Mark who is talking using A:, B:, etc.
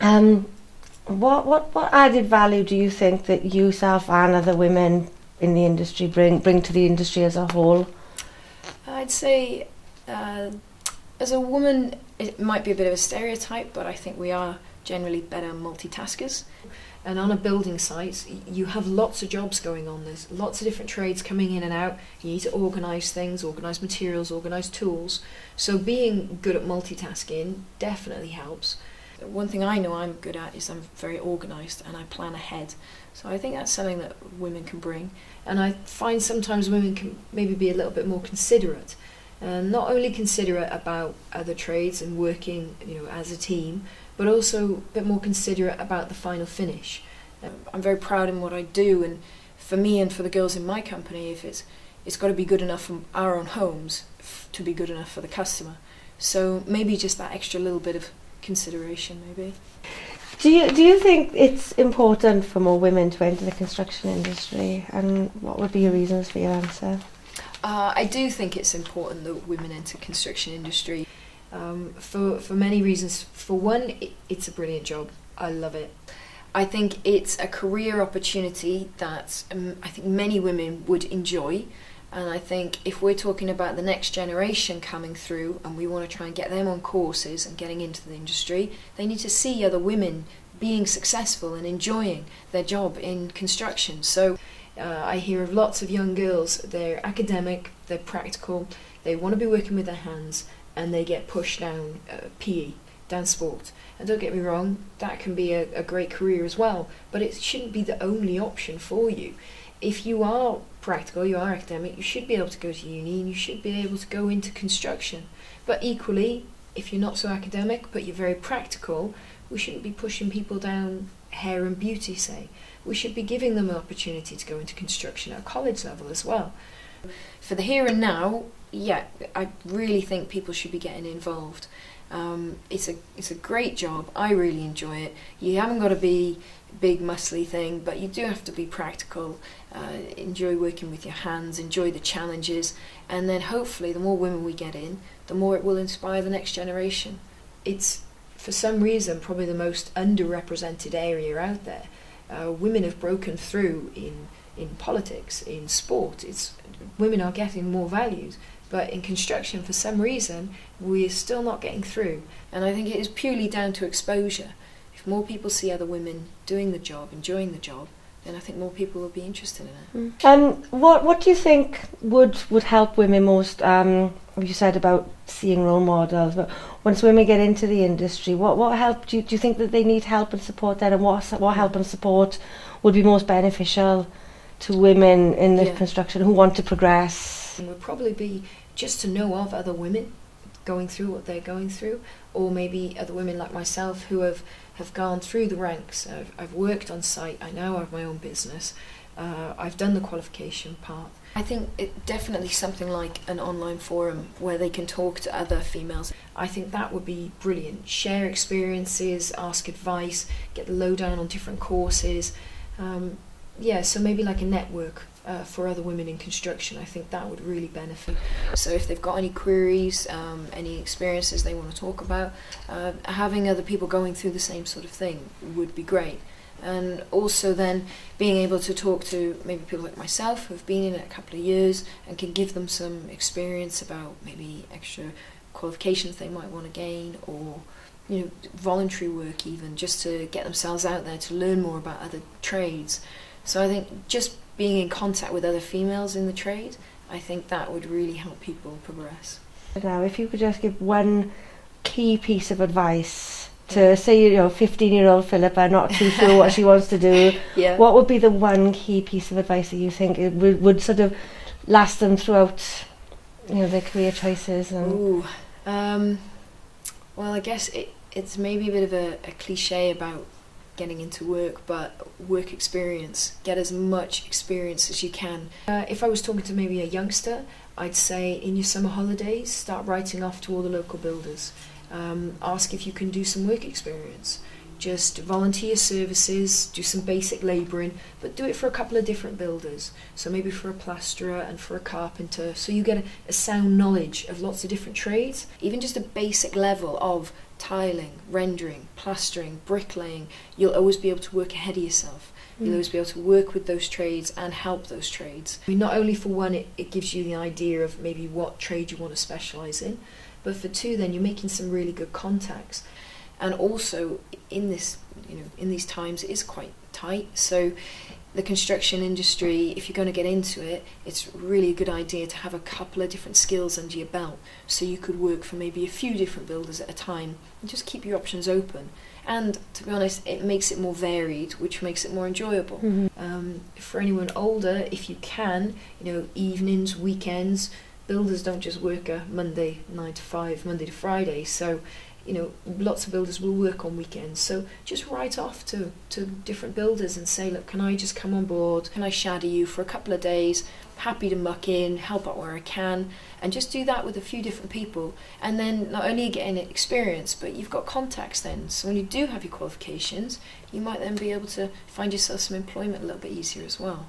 A: Um, what added value do you think that yourself and other women in the industry bring to the industry as a whole?
B: I'd say, as a woman, it might be a bit of a stereotype, but I think we are generally better multitaskers. And on a building site, you have lots of jobs going on. There's lots of different trades coming in and out. You need to organise things, organise materials, organise tools. So being good at multitasking definitely helps. One thing I know I'm good at is I'm very organised and I plan ahead. So I think that's something that women can bring. And I find sometimes women can maybe be a little bit more considerate. And not only considerate about other trades and working, as a team, but also a bit more considerate about the final finish. I'm very proud in what I do, and for me and for the girls in my company, if it's got to be good enough for our own homes to be good enough for the customer. So maybe just that extra little bit of consideration, maybe.
A: Do you think it's important for more women to enter the construction industry, and what would be your reasons for your answer?
B: I do think it's important that women enter construction industry. For many reasons. For one, it's a brilliant job. I love it. I think it's a career opportunity that I think many women would enjoy, and I think if we're talking about the next generation coming through and we want to try and get them on courses and getting into the industry, they need to see other women being successful and enjoying their job in construction. So I hear of lots of young girls, they're academic, they're practical, they want to be working with their hands, and they get pushed down PE, down sport. And don't get me wrong, that can be a great career as well, but it shouldn't be the only option for you. If you are practical, you are academic, you should be able to go to uni and you should be able to go into construction. But equally, if you're not so academic but you're very practical, we shouldn't be pushing people down hair and beauty, say. We should be giving them an opportunity to go into construction at a college level as well. For the here and now, yeah, I really think people should be getting involved. It's a great job. I really enjoy it. You haven't got to be a big muscly thing, but you do have to be practical. Enjoy working with your hands. Enjoy the challenges, and then hopefully, the more women we get in, the more it will inspire the next generation. It's for some reason probably the most underrepresented area out there. Women have broken through in politics, in sport. Women are getting more values. But in construction, for some reason, we're still not getting through. And I think it is purely down to exposure. If more people see other women doing the job, enjoying the job, then I think more people will be interested in it.
A: What do you think would help women most? You said about seeing role models, but once women get into the industry, what help do you think that they need help and support then, and what help and support would be most beneficial to women in the construction who want to progress?
B: It would probably be just to know of other women going through what they're going through, or maybe other women like myself who have gone through the ranks. I've worked on site, I now have my own business, I've done the qualification part. I think it definitely something like an online forum where they can talk to other females. I think that would be brilliant. Share experiences, ask advice, get the lowdown on different courses. So maybe like a network for other women in construction. I think that would really benefit. So if they've got any queries, any experiences they want to talk about, having other people going through the same sort of thing would be great. And also then being able to talk to maybe people like myself who've been in it a couple of years and can give them some experience about maybe extra qualifications they might want to gain, or voluntary work even, just to get themselves out there to learn more about other trades. So I think just being in contact with other females in the trade, I think that would really help people progress.
A: Now, if you could just give one key piece of advice to, say, 15-year-old Philippa, not too sure what she wants to do, what would be the one key piece of advice that you think it would sort of last them throughout, their career choices?
B: Well, I guess it's maybe a bit of a cliche about getting into work, but work experience. Get as much experience as you can. If I was talking to maybe a youngster, I'd say in your summer holidays, start writing off to all the local builders. Ask if you can do some work experience. Just volunteer services, do some basic labouring, but do it for a couple of different builders. So maybe for a plasterer and for a carpenter, so you get a sound knowledge of lots of different trades. Even just a basic level of tiling, rendering, plastering, bricklaying, you'll always be able to work ahead of yourself. You'll always be able to work with those trades and help those trades. I mean, not only for one, it gives you the idea of maybe what trade you want to specialise in, but for two, then you're making some really good contacts. And also, in this, in these times, it is quite tight. So the construction industry, if you're going to get into it, it's really a good idea to have a couple of different skills under your belt, so you could work for maybe a few different builders at a time and just keep your options open. And to be honest, it makes it more varied, which makes it more enjoyable. For anyone older, if you can, evenings, weekends, builders don't just work a Monday 9 to 5, Monday to Friday, so lots of builders will work on weekends. So just write off to different builders and say, look, can I just come on board? Can I shadow you for a couple of days? Happy to muck in, help out where I can, and just do that with a few different people. And then not only are you getting experience, but you've got contacts then. So when you do have your qualifications, you might then be able to find yourself some employment a little bit easier as well.